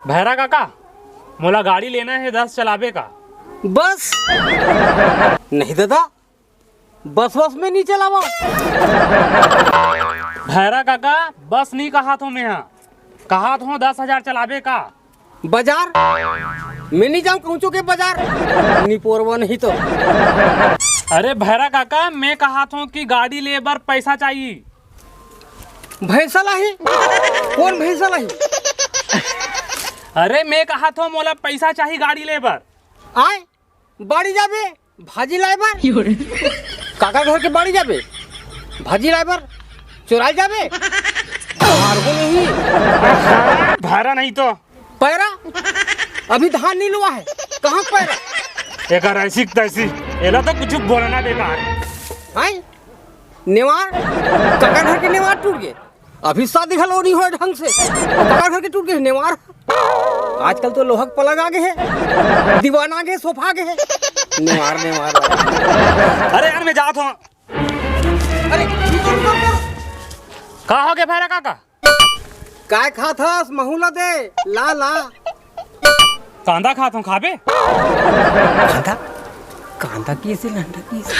भैरा काका, मोला गाड़ी लेना है 10 चलावे का। बस नहीं दादा, बस में नहीं चलावा। भैरा काका, बस नहीं कहा तो मैं कहा तो 10,000 चलावे का। बाजार मैं नहीं जाऊँ कहूँ के बाजार नहीं पोरवा नहीं तो। अरे भैरा काका, मैं कहा था कि गाड़ी ले बर पैसा चाहिए। भैंसा लाही? कौन भैंसा लाही? अरे मैं कहा था मोला पैसा चाहिए गाड़ी ले बर। आए बाड़ी जाबे भाजी लाए बर? काका घर के बाड़ी जाबे भाजी लाए बर? चुराई जाबे? मारगो नहीं भैरा नहीं तो पैरा अभी धान नहीं लुआ है, कहाँ पैरा? एक ऐसी तैसी एला तो कुछ बोलना बेकार। आए नेवार काका घर के नेवार टूट गए, अभी शादी घलो नहीं हो ढंग से, काका घर के टूट गए नेवार। आजकल तो लोहक पलंग आ गए हैं, दीवान आ गए, सोफा आ गए हैं, नेवार नेवार। अरे यार मैं जाता हूँ। अरे कहा हो गया भैरा काका? काय खाथस महूला दे ला ला। कांदा खाता हूँ, खाबे? कांदा कांदा कैसे लंडा कैसे?